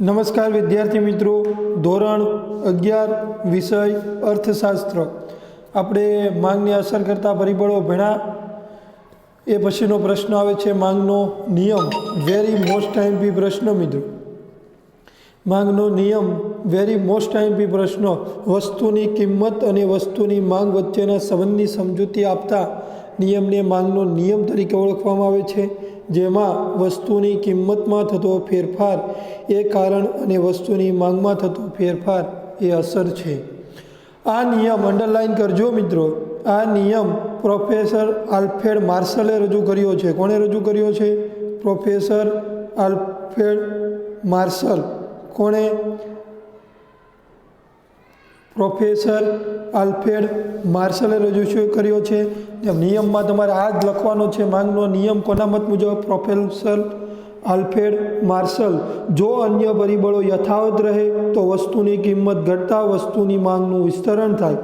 નમસ્કાર વિદ્યાર્થી મિત્રો, ધોરણ 11 વિષય અર્થશાસ્ત્ર. આપણે માંગને અસર કરતા પરિબળો ભણ્યા. એ પછીનો પ્રશ્ન આવે છે માંગનો નિયમ. વેરી મોસ્ટ આઈએમપી પ્રશ્ન મિત્રો. માંગનો નિયમ વેરી મોસ્ટ આઈએમપી પ્રશ્ન. વસ્તુની કિંમત અને વસ્તુની માંગ વચ્ચેના સંબંધની સમજૂતી આપતા નિયમને માંગનો નિયમ તરીકે ઓળખવામાં આવે છે, જેમાં વસ્તુની કિંમતમાં થતો ફેરફાર એ કારણ અને વસ્તુની માંગમાં થતો ફેરફાર એ અસર છે. આ નિયમ અંડરલાઇન કરજો મિત્રો. આ નિયમ પ્રોફેસર આલ્ફ્રેડ માર્શલે રજૂ કર્યો છે. કોણે રજૂ કર્યો છે? Professor Alfred Marshall. કોણે? પ્રોફેસર આલ્ફ્રેડ માર્શલે રજૂ કર્યો છે. નિયમમાં તમારે આ જ લખવાનો છે. માંગનો નિયમ કોના મત મુજબ? Professor Alfred Marshall. જો અન્ય પરિબળો યથાવત રહે તો વસ્તુની કિંમત ઘટતા વસ્તુની માંગનું વિસ્તરણ થાય.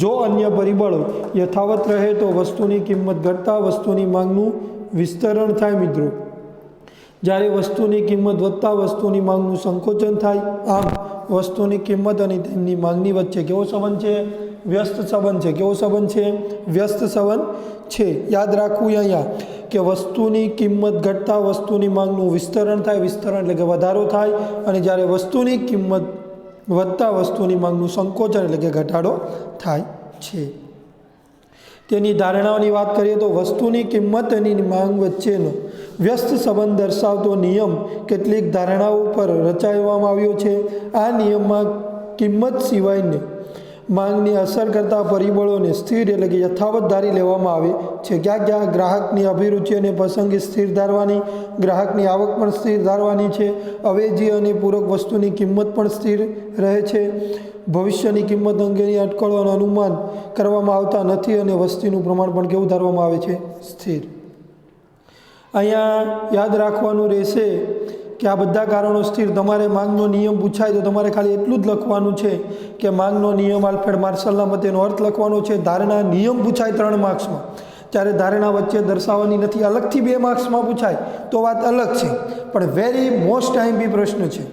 જો અન્ય પરિબળો યથાવત રહે તો વસ્તુની કિંમત ઘટતા વસ્તુની માંગનું વિસ્તરણ થાય મિત્રો. જ્યારે વસ્તુની કિંમત વધતા વસ્તુની માંગનું સંકોચન થાય. આમ વસ્તુની કિંમત અને તેમની માંગની વચ્ચે કેવો સંબંધ છે? વ્યસ્ત સંબંધ છે. કેવો સંબંધ છે? વ્યસ્ત સંબંધ છે. યાદ રાખવું અહીંયા કે વસ્તુની કિંમત ઘટતા વસ્તુની માંગનું વિસ્તરણ થાય. વિસ્તરણ એટલે કે વધારો થાય. અને જ્યારે વસ્તુની કિંમત વધતા વસ્તુની માંગનું સંકોચન એટલે કે ઘટાડો થાય છે. તેની ધારણાઓની વાત કરીએ તો વસ્તુની કિંમત અને માંગ વચ્ચેનો વ્યસ્ત સંબંધ દર્શાવતો નિયમ કેટલીક ધારણાઓ પર રચાવવામાં આવ્યો છે. આ નિયમમાં કિંમત સિવાયને માંગની અસર કરતા પરિબળોને સ્થિર એટલે કે યથાવત ધારી લેવામાં આવે છે. ક્યાં ક્યાં? ગ્રાહકની અભિરુચિ અને પસંદગી સ્થિર ધારવાની, ગ્રાહકની આવક પણ સ્થિર ધારવાની છે, અવેજી અને પૂરક વસ્તુની કિંમત પણ સ્થિર રહે છે, ભવિષ્યની કિંમત અંગેની અટકળોનું અનુમાન કરવામાં આવતા નથી અને વસ્તીનું પ્રમાણ પણ કેવું ધારવામાં આવે છે? સ્થિર. અહીંયા યાદ રાખવાનું રહેશે કે આ બધા કારણો સ્થિર. તમારે માંગનો નિયમ પૂછાય તો તમારે ખાલી એટલું જ લખવાનું છે કે માંગનો નિયમ આલ્ફ્રેડ માર્શલના મતેનો અર્થ લખવાનો છે. ધારણા નિયમ પૂછાય 3 માર્ક્સમાં, ત્યારે ધારણા વચ્ચે દર્શાવવાની નથી. અલગથી 2 માર્ક્સમાં પૂછાય તો વાત અલગ છે, પણ વેરી મોસ્ટ આઈએમપી પ્રશ્ન છે.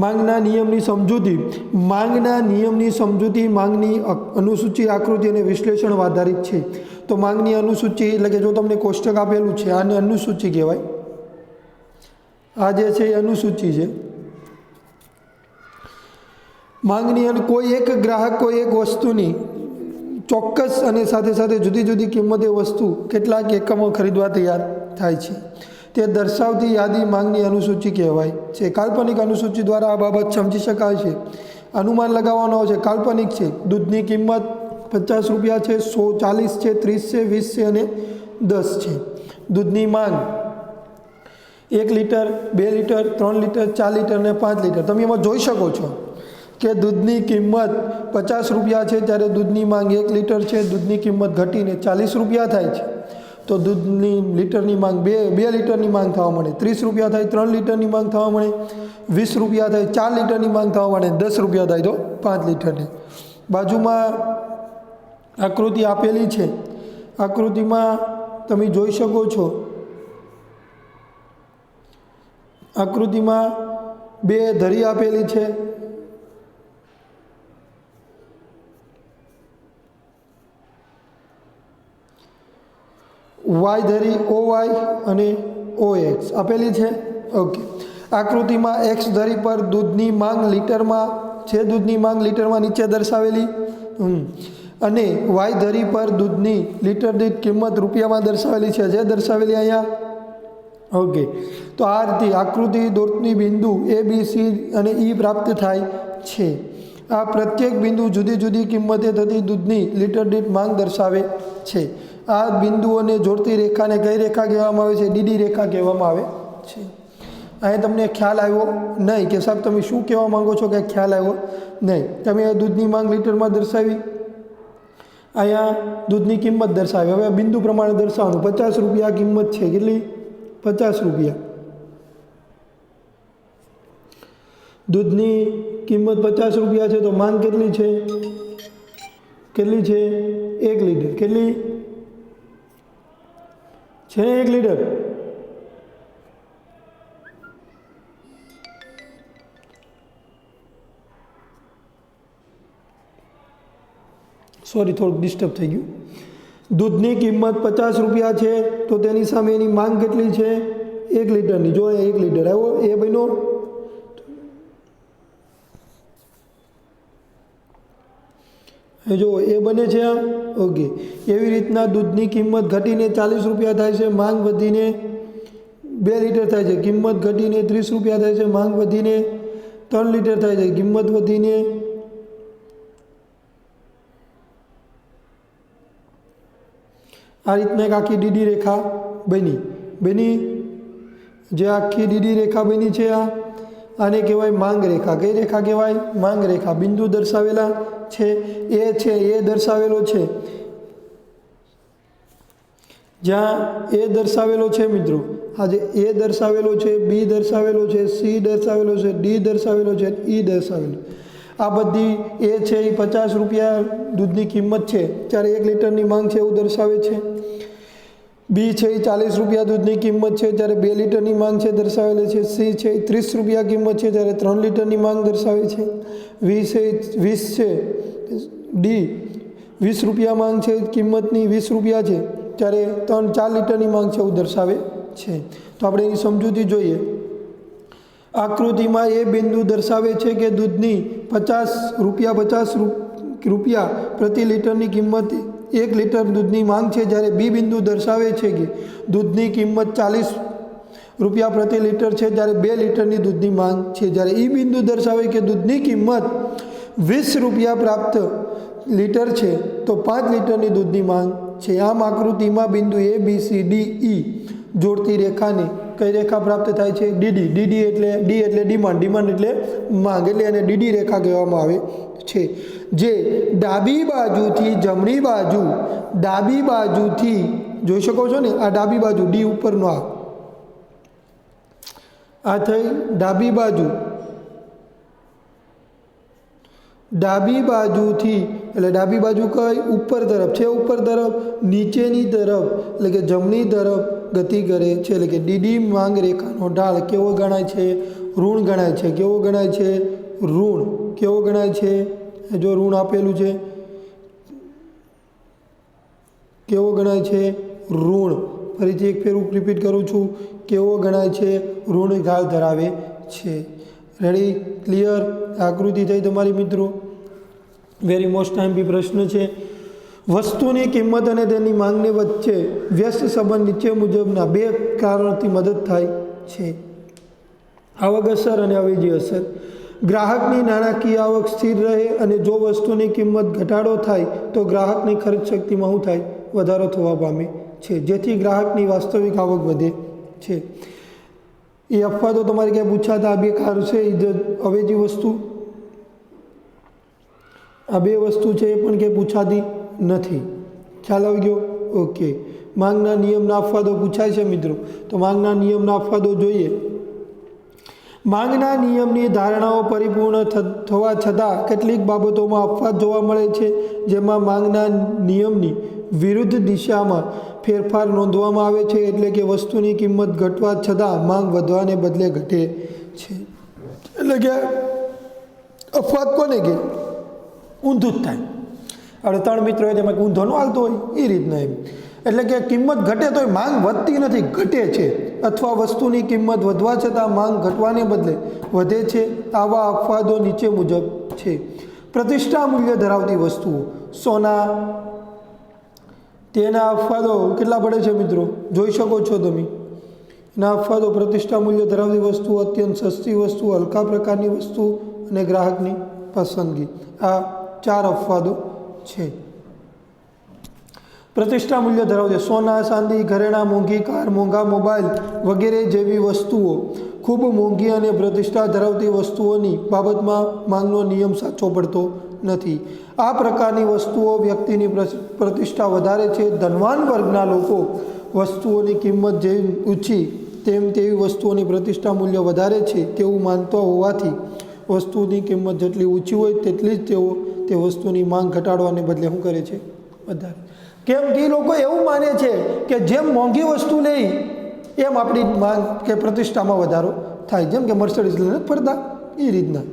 માંગના નિયમની સમજૂતી. માંગના નિયમની સમજૂતી માંગની અનુસૂચિ, આકૃતિ અને વિશ્લેષણ આધારિત છે. તો માંગની અનુસૂચિ એટલે કે જો તમને કોષ્ટક આપેલું છે, આને અનુસૂચિ કહેવાય. આ જે છે એ અનુસૂચિ છે. માંગની કોઈ એક ગ્રાહક કોઈ એક વસ્તુની ચોક્કસ અને સાથે સાથે જુદી જુદી કિંમતે વસ્તુ કેટલાક એકમો ખરીદવા તૈયાર થાય છે, તે દર્શાવતી યાદી માંગની અનુસૂચિ કહેવાય છે. કાલ્પનિક અનુસૂચિ દ્વારા આ બાબત સમજી શકાય છે. અનુમાન લગાવવાનો છે. કાલ્પનિક છે. દૂધની કિંમત 50 રૂપિયા છે, 140 છે, 30 છે, 20 છે અને 10 છે. દૂધની માંગ 1 લીટર, 2 લીટર, 3 લીટર, 4 લીટર અને 5 લીટર. તમે એમાં જોઈ શકો છો કે દૂધની કિંમત 50 રૂપિયા છે, ત્યારે દૂધની માંગ 1 લીટર છે. દૂધની કિંમત ઘટીને 40 રૂપિયા થાય છે, તો દૂધની લીટરની માંગ 2 લીટરની માંગ થવા મળે. 30 રૂપિયા થાય 3 લીટરની માંગ થવા મળે. 20 રૂપિયા થાય 4 લીટરની માંગ થવા મળે. 10 રૂપિયા થાય તો 5 લીટરની. બાજુમાં આકૃતિ આપેલી છે. આકૃતિમાં તમે જોઈ શકો છો, આકૃતિમાં 2 ધરી આપેલી છે. વાય ધરી OY અને OX આપેલી છે. ઓકે. આકૃતિમાં X ધરી પર દૂધની માંગ લીટરમાં છે. દૂધની માંગ લીટરમાં નીચે દર્શાવેલી, અને વાય ધરી પર દૂધની લીટર દીઠ કિંમત રૂપિયામાં દર્શાવેલી છે, જે દર્શાવેલી અહીંયા. ઓકે. તો આ રીતે આકૃતિ દોરતી બિંદુ ABC અને E પ્રાપ્ત થાય છે. આ પ્રત્યેક બિંદુ જુદી જુદી કિંમતે થતી દૂધની લીટર દીઠ માંગ દર્શાવે છે. આ બિંદુઓને જોડતી રેખાને કઈ રેખા કહેવામાં આવે છે? DD રેખા કહેવામાં આવે છે. અહીં તમને ખ્યાલ આવ્યો નહીં કે સાહેબ તમે શું કહેવા માંગો છો, કે ખ્યાલ આવ્યો નહીં. તમે દૂધની માંગ લીટરમાં દર્શાવી, અહીંયા દૂધની કિંમત દર્શાવી. હવે બિંદુ પ્રમાણે દર્શાવવાનું. 50 રૂપિયા કિંમત છે. કેટલી? 50 રૂપિયા. દૂધની કિંમત 50 રૂપિયા છે, તો માંગ કેટલી છે? કેટલી છે? 1 લીટર. કેટલી છે? 1 લીટર. સોરી, થોડુંક ડિસ્ટર્બ થઈ ગયું. દૂધની કિંમત 50 રૂપિયા છે તો તેની સામે એની માંગ કેટલી છે? 1 લીટરની. જો 1 લીટર આવ્યો એ બન્યો. જો એ બને છે આ. ઓકે. એવી રીતના દૂધની કિંમત ઘટીને 40 રૂપિયા થાય છે, માંગ વધીને 2 લીટર થાય છે. કિંમત ઘટીને 30 રૂપિયા થાય છે, માંગ વધીને 3 લીટર થાય છે. કિંમત વધીને આ રીતના એક આખી ડીડી રેખા બની. જે આખી ડીડી રેખા બની છે આને કહેવાય માંગ રેખા. કઈ રેખા કહેવાય? માંગ રેખા. બિંદુ દર્શાવેલા છે એ દર્શાવેલો છે. જ્યાં એ દર્શાવેલો છે મિત્રો, આજે એ દર્શાવેલો છે, બી દર્શાવેલો છે, સી દર્શાવેલો છે, ડી દર્શાવેલો છે, ઈ દર્શાવેલો. આ બધી એ છે એ 50 રૂપિયા દૂધની કિંમત છે ત્યારે 1 લીટરની માંગ છે એવું દર્શાવે છે. બી છે એ 40 રૂપિયા દૂધની કિંમત છે ત્યારે 2 લીટરની માંગ છે દર્શાવેલી છે. સી છે એ 30 રૂપિયા કિંમત છે ત્યારે 3 લીટરની માંગ દર્શાવે છે. 20 છે. ડી 20 રૂપિયા માંગ છે, કિંમતની 20 રૂપિયા છે ત્યારે 4 લીટરની માંગ છે એવું દર્શાવે છે. તો આપણે એની સમજૂતી જોઈએ. આકૃતિમાં એ બિંદુ દર્શાવે છે કે દૂધની 50 રૂપિયા પ્રતિ લીટરની કિંમત 1 લીટર દૂધની માંગ છે, જ્યારે બી બિંદુ દર્શાવે છે કે દૂધની કિંમત 40 રૂપિયા પ્રતિ લીટર છે જ્યારે 2 લીટરની દૂધની માંગ છે. જ્યારે ઈ બિંદુ દર્શાવે કે દૂધની કિંમત 20 રૂપિયા પ્રાપ્ત લીટર છે તો 5 લીટરની દૂધની માંગ છે. આમ આકૃતિમાં બિંદુ એ બી સી ડી ઈ જોડતી રેખાને કઈ રેખા પ્રાપ્ત થાય છે? ડીડી. ડી એટલે ડિમાન્ડ એટલે માંગ, એટલે એને ડીડી રેખા કહેવામાં આવે છે. જે ડાબી બાજુથી જમણી બાજુથી જોઈ શકો છો ને, આ ડાબી બાજુ ડી ઉપરનો આ થઈ ડાબી બાજુથી, એટલે ડાબી બાજુ કઈ? ઉપર તરફ છે. ઉપર તરફ નીચેની તરફ એટલે કે જમણી તરફ ગતિ કરે છે. એટલે કે ડીડી માંગ રેખાનો ઢાળ કેવો ગણાય છે? ઋણ ગણાય છે. કેવો ગણાય છે? ઋણ. કેવો ગણાય છે? જો ઋણ આપેલું છે, કેવો ગણાય છે? ઋણ. ફરીથી એક ફેર રિપીટ કરું છું, કેવો ગણાય છે? ઋણ ઢાળ ધરાવે છે. રેડી? ક્લિયર? આકૃતિ થઈ તમારી મિત્રો. વેરી મોસ્ટ ટાઈમ પ્રશ્ન છે. વસ્તુની કિંમત અને તેની માંગની વચ્ચે વ્યસ્ત સંબંધ નીચે મુજબના 2 કારણોથી મદદ થાય છે. આવક અસર અને અવેજી અસર. ગ્રાહકની નાણાકીય આવક સ્થિર રહે અને જો વસ્તુની કિંમત ઘટાડો થાય તો ગ્રાહકની ખર્ચ શક્તિમાં શું થાય? વધારો થવા પામે છે, જેથી ગ્રાહકની વાસ્તવિક આવક વધે છે. એ અપવાદો તમારે ક્યાં પૂછાતા? આ 2 કારણ છે. અવેજી વસ્તુ, આ 2 વસ્તુ છે એ પણ ક્યાંય પૂછાતી નથી. ખ્યાલ આવી ગયો? ઓકે. માંગના નિયમના અપવાદો પૂછાય છે મિત્રો, તો માંગના નિયમના અપવાદો જોઈએ. માંગના નિયમની ધારણાઓ પરિપૂર્ણ થવા છતાં કેટલીક બાબતોમાં અપવાદ જોવા મળે છે, જેમાં માંગના નિયમની વિરુદ્ધ દિશામાં ફેરફાર નોંધવામાં આવે છે. એટલે કે વસ્તુની કિંમત ઘટવા છતાં માંગ વધવાને બદલે ઘટે છે. એટલે કે અપવાદ કોને કે? ઊંધું જ થાય. આપણે 3 મિત્રો હોય તેમાં ઊંધો ન હાલતો હોય એ રીતના એમ. એટલે કે કિંમત ઘટે તોય માંગ વધતી નથી, ઘટે છે. અથવા વસ્તુની કિંમત વધવા છતાં માંગ ઘટવાને બદલે વધે છે. આવા અપવાદો નીચે મુજબ છે. પ્રતિષ્ઠા મૂલ્ય ધરાવતી વસ્તુઓ, સોના, તેના અપવાદો કેટલા પડે છે મિત્રો? જોઈ શકો છો તમે. એના અપવાદો: પ્રતિષ્ઠા મૂલ્ય ધરાવતી વસ્તુ, અત્યંત સસ્તી વસ્તુ, હલકા પ્રકારની વસ્તુ અને ગ્રાહકની પસંદગી. આ 4 અપવાદો છે. પ્રતિષ્ઠા મૂલ્ય ધરાવતી સોના, ચાંદી, ઘરેણાં, મોંઘી કાર, મોંઘા મોબાઈલ વગેરે જેવી વસ્તુઓ ખૂબ મોંઘી અને પ્રતિષ્ઠા ધરાવતી વસ્તુઓની બાબતમાં માંગનો નિયમ સાચો પડતો નથી. આ પ્રકારની વસ્તુઓ વ્યક્તિની પ્રતિષ્ઠા વધારે છે. ધનવાન વર્ગના લોકો વસ્તુઓની કિંમત જેવી ઊંચી તેવી વસ્તુઓની પ્રતિષ્ઠા મૂલ્ય વધારે છે તેવું માનતો હોવાથી વસ્તુની કિંમત જેટલી ઊંચી હોય તેટલી જ તેઓ તે વસ્તુની માંગ ઘટાડવાને બદલે શું કરે છે? વધારે. કેમ કે લોકો એવું માને છે કે જેમ મોંઘી વસ્તુ લે એમ આપણી માંગ કે પ્રતિષ્ઠામાં વધારો થાય. જેમ કે મર્સિડીઝ લઈને ફરતા એ રીતના.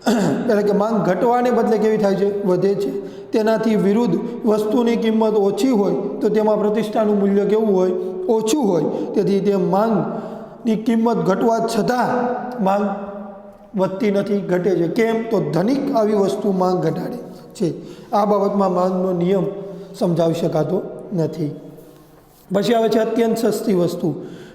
એટલે કે માંગ ઘટવાને બદલે કેવી થાય છે? વધે છે. તેનાથી વિરુદ્ધ વસ્તુની કિંમત ઓછી હોય તો તેમાં પ્રતિષ્ઠાનું મૂલ્ય કેવું હોય? ઓછું હોય. તેથી તે માંગની કિંમત ઘટવા છતાં માંગ વધતી નથી, ઘટે છે. કેમ? તો ધનિક આવી વસ્તુ માંગ ઘટાડે છે. આ બાબતમાં માંગનો નિયમ સમજાવી શકાતો નથી. પછી આવે છે અત્યંત સસ્તી વસ્તુ.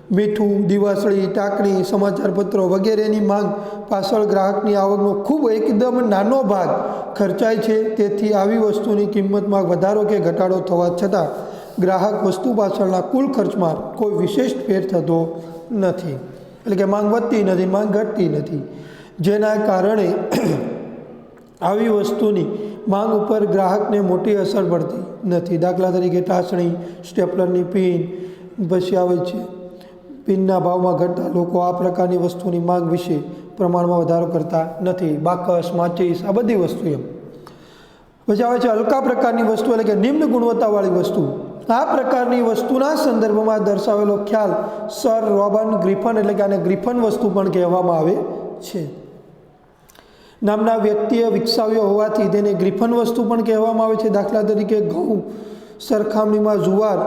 મીઠું, દિવાસળી, ટાંકણી, સમાચારપત્રો વગેરેની માંગ પાછળ ગ્રાહકની આવકનો ખૂબ એકદમ નાનો ભાગ ખર્ચાય છે. તેથી આવી વસ્તુની કિંમતમાં વધારો કે ઘટાડો થવા છતાં ગ્રાહક વસ્તુ પાછળના કુલ ખર્ચમાં કોઈ વિશેષ ફેર થતો નથી. એટલે કે માંગ વધતી નથી, માંગ ઘટતી નથી, જેના કારણે આવી વસ્તુની માંગ ઉપર ગ્રાહકને મોટી અસર પડતી નથી. દાખલા તરીકે ટાંચણી, સ્ટેપલરની પિન, પછી આવે છે પિનના ભાવમાં ઘટતા લોકો આ પ્રકારની વસ્તુની માંગ વિશે પ્રમાણમાં વધારો કરતા નથી. બાકસ, માચીસ, આ બધી વસ્તુ એમ. પછી આવે છે હલકા પ્રકારની વસ્તુ, એટલે કે નિમ્ન ગુણવત્તાવાળી વસ્તુ. આ પ્રકારની વસ્તુના સંદર્ભમાં દર્શાવેલો ખ્યાલ સર રોબર્ટ ગ્રિફન, એટલે કે આને ગ્રિફન વસ્તુ પણ કહેવામાં આવે છે, નામના વ્યક્તિએ વિકસાવ્યો હોવાથી તેને ગ્રિફન વસ્તુ પણ કહેવામાં આવે છે. દાખલા તરીકે ઘઉં સરખામણીમાં જુવાર,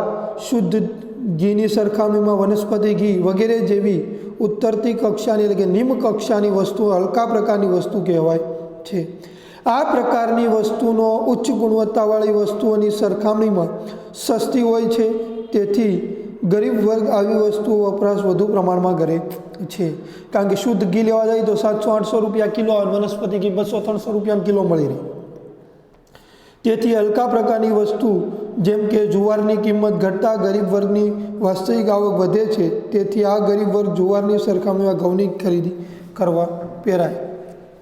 શુદ્ધ ઘીની સરખામણીમાં વનસ્પતિ ઘી વગેરે જેવી ઉત્તરતી કક્ષાની એટલે કે નિમ્ન કક્ષાની વસ્તુ હલકા પ્રકારની વસ્તુ કહેવાય છે. આ પ્રકારની વસ્તુનો ઉચ્ચ ગુણવત્તાવાળી વસ્તુઓની સરખામણીમાં સસ્તી હોય છે. તેથી ગરીબ વર્ગ આવી વસ્તુઓ વપરાશ વધુ પ્રમાણમાં કરે છે. કારણ કે શુદ્ધ ઘી લેવા જાય તો 700-800 રૂપિયા કિલો, વનસ્પતિ ઘી 200-300 રૂપિયા કિલો મળી રહે. તેથી હલકા પ્રકારની વસ્તુ જેમ કે જુવારની કિંમત ઘટતા ગરીબ વર્ગની વાસ્તવિક આવક વધે છે. તેથી આ ગરીબ વર્ગ જુવારની સરખામણીમાં ઘઉંની ખરીદી કરવા પ્રેરાય.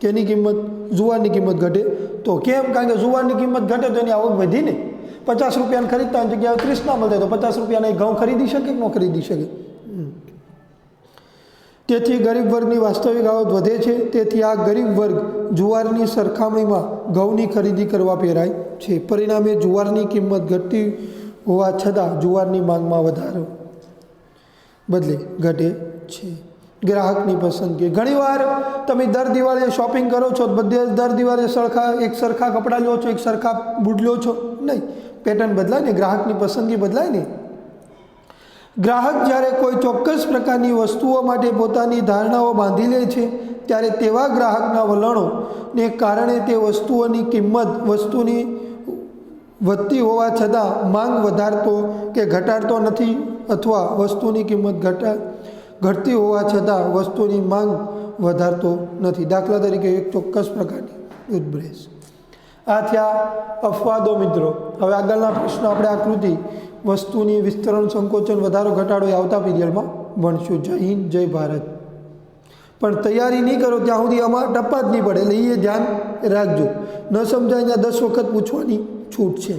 તેની કિંમત, જુવારની કિંમત ઘટે તો કેમ? કારણ કે જુવારની કિંમત ઘટે તો એની આવક વધી ને. 50 રૂપિયાને ખરીદતા હોય જગ્યાએ 30 મળે તો 50 રૂપિયાના ઘઉં ખરીદી શકે કે ન ખરીદી શકે? તેથી ગરીબ વર્ગની વાસ્તવિક આવક વધે છે. તેથી આ ગરીબ વર્ગ જુવારની સરખામણીમાં ઘઉંની ખરીદી કરવા પ્રેરાય છે. પરિણામે જુવારની કિંમત ઘટતી હોવા છતાં જુવારની માંગમાં વધારો બદલે ઘટે છે. ગ્રાહકની પસંદગી. ઘણીવાર તમે દર દિવાળીએ શોપિંગ કરો છો, બધે દર દિવાળીએ એક સરખા કપડાં લો છો, એક સરખા બૂટ લો છો? નહીં, પેટર્ન બદલાય ને, ગ્રાહકની પસંદગી બદલાય ને. ગ્રાહક જ્યારે કોઈ ચોક્કસ પ્રકારની વસ્તુઓ માટે પોતાની ધારણાઓ બાંધી લે છે ત્યારે તેવા ગ્રાહકના વલણોને કારણે તે વસ્તુઓની કિંમત વસ્તુની વધતી હોવા છતાં માંગ વધારતો કે ઘટાડતો નથી, અથવા વસ્તુની કિંમત ઘટતી હોવા છતાં વસ્તુની માંગ વધારતો નથી. દાખલા તરીકે એક ચોક્કસ પ્રકારની ટૂથબ્રશ. આ થયા અપવાદો મિત્રો. હવે આગળના પ્રશ્નો આપણે આકૃતિ વસ્તુની વિસ્તરણ, સંકોચન, વધારો, ઘટાડો એ આવતા પીરિયડમાં ભણશું. જય હિન્દ, જય ભારત. પણ તૈયારી નહીં કરો ત્યાં સુધી આમાં ટપ્પા જ નહીં પડે, એટલે એ ધ્યાન રાખજો. ન સમજાય ત્યાં 10 વખત પૂછવાની છૂટ છે.